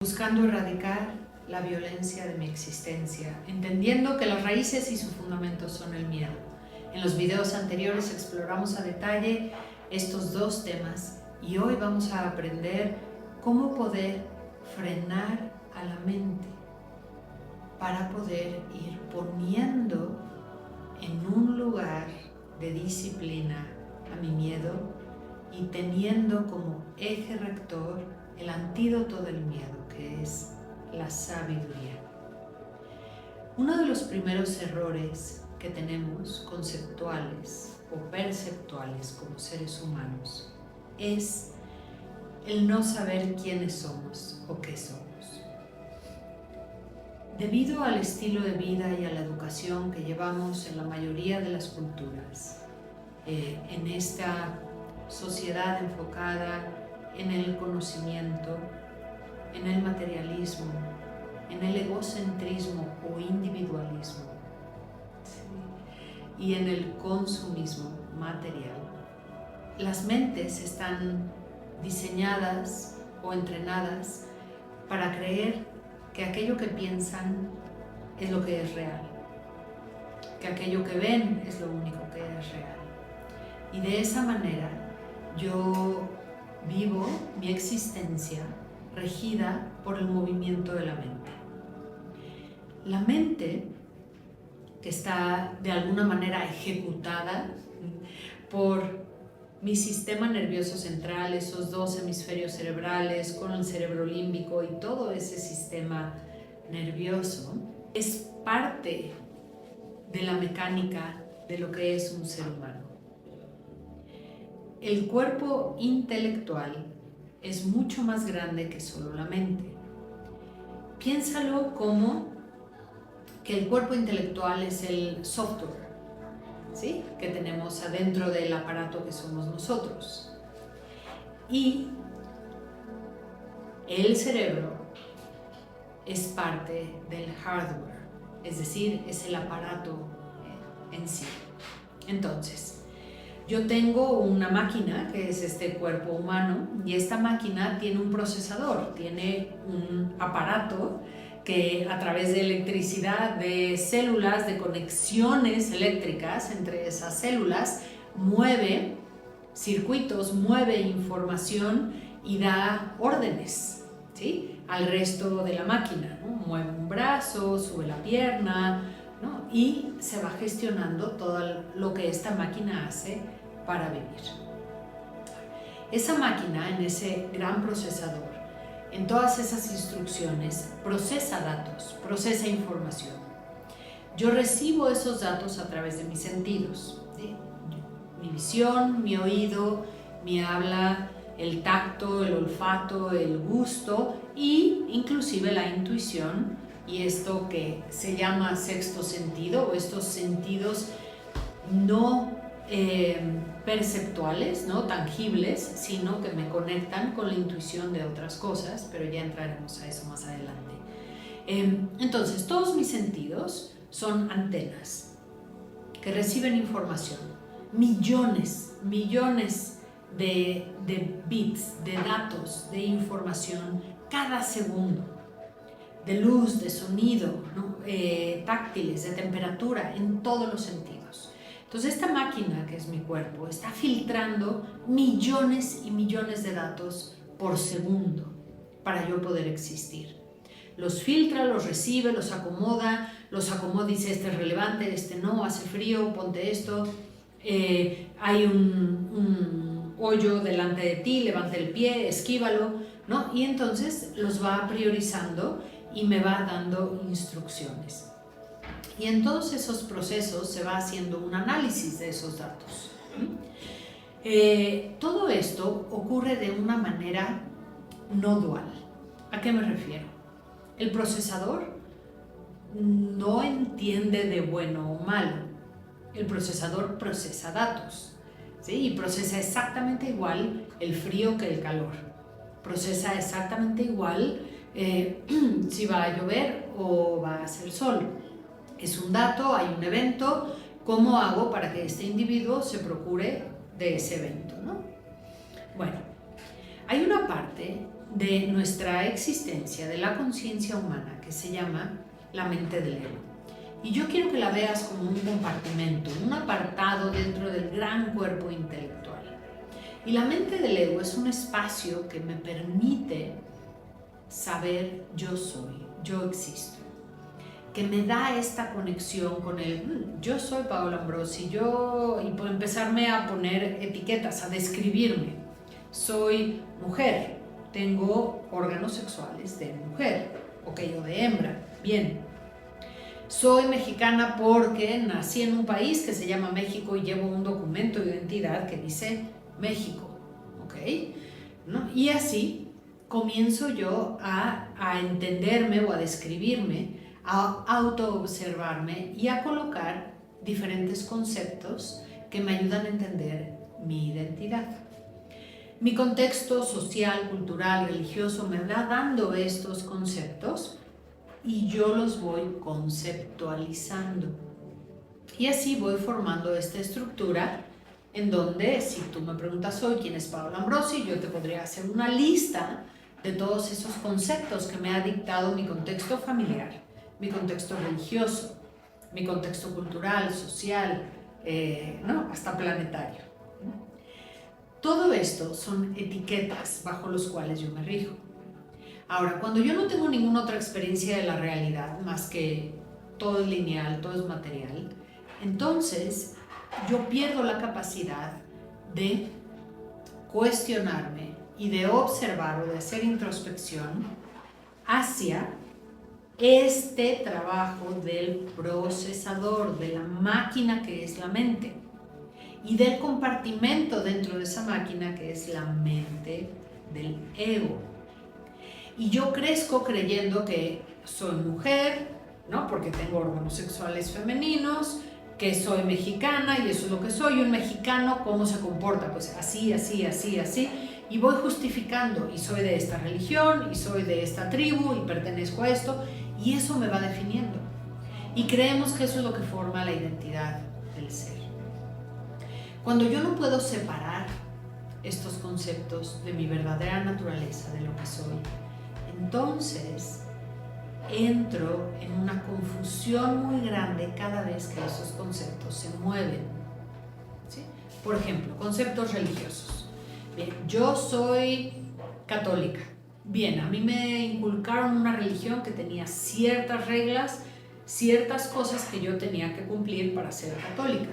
buscando erradicar la violencia de mi existencia, entendiendo que las raíces y su fundamento son el miedo. En los videos anteriores exploramos a detalle estos dos temas y hoy vamos a aprender cómo poder frenar a la mente para poder ir poniendo en un lugar de disciplina a mi miedo y teniendo como eje rector el antídoto del miedo, que es la sabiduría. Uno de los primeros errores que tenemos, conceptuales o perceptuales como seres humanos, es el no saber quiénes somos o qué somos. Debido al estilo de vida y a la educación que llevamos en la mayoría de las culturas, en esta sociedad enfocada en el conocimiento, en el materialismo, en el egocentrismo o individualismo, ¿sí? Y en el consumismo material. Las mentes están diseñadas o entrenadas para creer que aquello que piensan es lo que es real, que aquello que ven es lo único que es real. Y de esa manera yo vivo mi existencia regida por el movimiento de la mente. La mente, que está de alguna manera ejecutada por mi sistema nervioso central, esos dos hemisferios cerebrales con el cerebro límbico y todo ese sistema nervioso, es parte de la mecánica de lo que es un ser humano. El cuerpo intelectual es mucho más grande que solo la mente. Piénsalo como que el cuerpo intelectual es el software, ¿sí?, que tenemos adentro del aparato que somos nosotros. Y el cerebro es parte del hardware, es decir, es el aparato en sí. Entonces, yo tengo una máquina que es este cuerpo humano y esta máquina tiene un procesador, tiene un aparato que a través de electricidad, de células, de conexiones eléctricas entre esas células, mueve circuitos, mueve información y da órdenes, ¿sí?, al resto de la máquina, ¿no? Mueve un brazo, sube la pierna, ¿no?, y se va gestionando todo lo que esta máquina hace para vivir. Esa máquina, en ese gran procesador, en todas esas instrucciones, procesa datos, procesa información. Yo recibo esos datos a través de mis sentidos, ¿sí?, mi visión, mi oído, mi habla, el tacto, el olfato, el gusto y inclusive la intuición y esto que se llama sexto sentido o estos sentidos no perceptuales, no tangibles, sino que me conectan con la intuición de otras cosas, pero ya entraremos a eso más adelante. Entonces, todos mis sentidos son antenas que reciben información, millones de bits, de datos, de información cada segundo, de luz, de sonido, ¿no?, táctiles, de temperatura, en todos los sentidos. Entonces esta máquina, que es mi cuerpo, está filtrando millones y millones de datos por segundo para yo poder existir. Los filtra, los recibe, los acomoda y dice este es relevante, este no, hace frío, ponte esto, hay un hoyo delante de ti, levanta el pie, esquívalo, ¿no? Y entonces los va priorizando y me va dando instrucciones. Y en todos esos procesos se va haciendo un análisis de esos datos. Todo esto ocurre de una manera no dual. ¿A qué me refiero? El procesador no entiende de bueno o malo. El procesador procesa datos, ¿sí?, y procesa exactamente igual el frío que el calor. Procesa exactamente igual si va a llover o va a hacer sol. Es un dato, hay un evento, ¿cómo hago para que este individuo se procure de ese evento, ¿no? Bueno, Hay una parte de nuestra existencia, de la conciencia humana, que se llama la mente del ego. Y yo quiero que la veas como un compartimento, un apartado dentro del gran cuerpo intelectual. Y la mente del ego es un espacio que me permite saber yo soy, yo existo, que me da esta conexión con el yo soy Paola Ambrosi, y por empezarme a poner etiquetas, a describirme. Soy mujer, tengo órganos sexuales de mujer, o de hembra, bien. Soy mexicana porque nací en un país que se llama México y llevo un documento de identidad que dice México, ¿ok? ¿No? Y así comienzo yo a entenderme o a describirme, a autoobservarme y a colocar diferentes conceptos que me ayudan a entender mi identidad. Mi contexto social, cultural, religioso me va dando estos conceptos y yo los voy conceptualizando. Y así voy formando esta estructura en donde, si tú me preguntas hoy quién es Paola Ambrosi, yo te podría hacer una lista de todos esos conceptos que me ha dictado mi contexto familiar, mi contexto religioso, mi contexto cultural, social, hasta planetario. Todo esto son etiquetas bajo los cuales yo me rijo. Ahora, cuando yo no tengo ninguna otra experiencia de la realidad más que todo es lineal, todo es material, entonces yo pierdo la capacidad de cuestionarme y de observar o de hacer introspección hacia este trabajo del procesador, de la máquina que es la mente y del compartimento dentro de esa máquina que es la mente del ego. Y yo crezco creyendo que soy mujer, ¿no? Porque tengo órganos sexuales femeninos, que soy mexicana y eso es lo que soy. Y un mexicano, ¿cómo se comporta? Pues así, así, así, así. Y voy justificando, y soy de esta religión, y soy de esta tribu, y pertenezco a esto, y eso me va definiendo. Y creemos que eso es lo que forma la identidad del ser. Cuando yo no puedo separar estos conceptos de mi verdadera naturaleza, de lo que soy, entonces entro en una confusión muy grande cada vez que esos conceptos se mueven, ¿sí? Por ejemplo, conceptos religiosos. Bien, yo soy católica. Bien, a mí me inculcaron una religión que tenía ciertas reglas, ciertas cosas que yo tenía que cumplir para ser católica.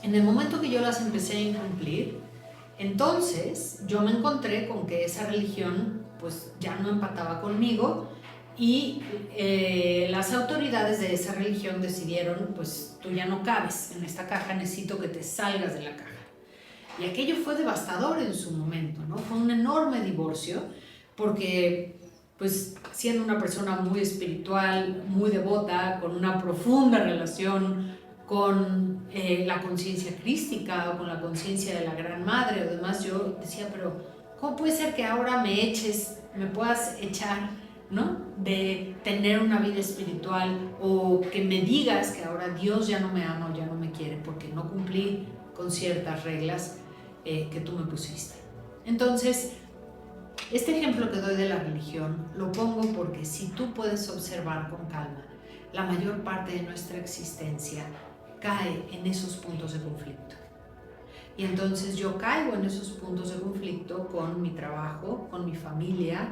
En el momento que yo las empecé a incumplir, entonces yo me encontré con que esa religión pues ya no empataba conmigo y las autoridades de esa religión decidieron, pues tú ya no cabes en esta caja, necesito que te salgas de la caja. Y aquello fue devastador en su momento, ¿no? Fue un enorme divorcio porque pues siendo una persona muy espiritual, muy devota, con una profunda relación con la conciencia crística o con la conciencia de la Gran Madre o demás, yo decía, pero ¿cómo puede ser que ahora me puedas echar, ¿no? De tener una vida espiritual o que me digas que ahora Dios ya no me ama o ya no me quiere porque no cumplí con ciertas reglas que tú me pusiste? Entonces, este ejemplo que doy de la religión lo pongo porque si tú puedes observar con calma, la mayor parte de nuestra existencia cae en esos puntos de conflicto. Y entonces yo caigo en esos puntos de conflicto con mi trabajo, con mi familia,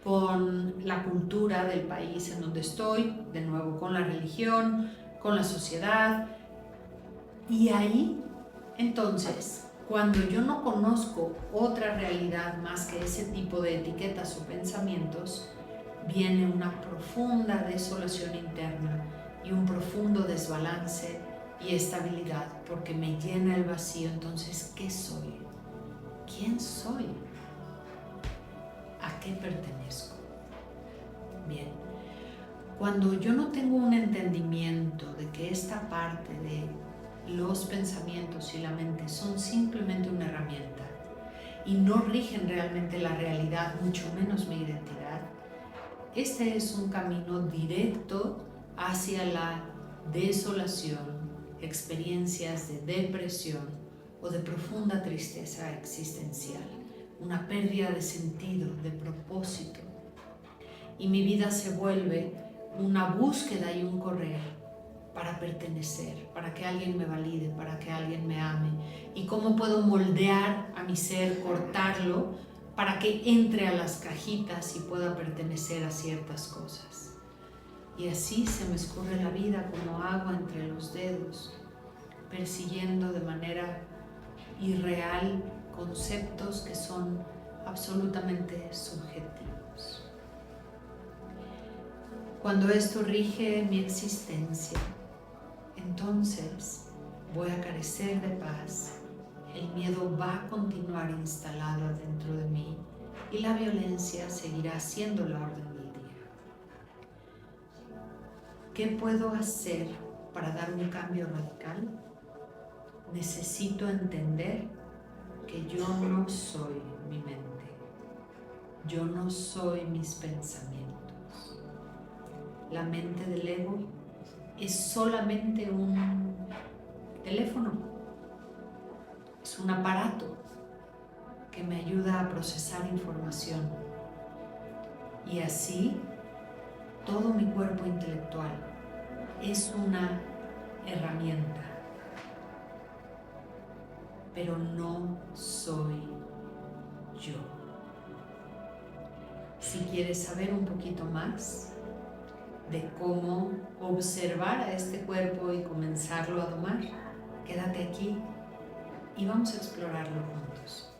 con la cultura del país en donde estoy, de nuevo con la religión, con la sociedad. Y ahí, entonces, cuando yo no conozco otra realidad más que ese tipo de etiquetas o pensamientos, viene una profunda desolación interna y un profundo desbalance y estabilidad, porque me llena el vacío. Entonces, ¿qué soy? ¿Quién soy? ¿A qué pertenezco? Bien, cuando yo no tengo un entendimiento de que esta parte de los pensamientos y la mente son simplemente una herramienta y no rigen realmente la realidad, mucho menos mi identidad, este es un camino directo hacia la desolación, experiencias de depresión o de profunda tristeza existencial, una pérdida de sentido, de propósito. Y mi vida se vuelve una búsqueda y un correr para pertenecer, para que alguien me valide, para que alguien me ame. Y cómo puedo moldear a mi ser, cortarlo, para que entre a las cajitas y pueda pertenecer a ciertas cosas. Y así se me escurre la vida como agua entre los dedos, persiguiendo de manera irreal conceptos que son absolutamente subjetivos. Cuando esto rige mi existencia, entonces voy a carecer de paz, el miedo va a continuar instalado dentro de mí y la violencia seguirá siendo la orden del día. ¿Qué puedo hacer para dar un cambio radical? Necesito entender que yo no soy mi mente, yo no soy mis pensamientos. La mente del ego es solamente un teléfono, es un aparato que me ayuda a procesar información. Y así, todo mi cuerpo intelectual es una herramienta, pero no soy yo. Si quieres saber un poquito más de cómo observar a este cuerpo y comenzarlo a domar, quédate aquí y vamos a explorarlo juntos.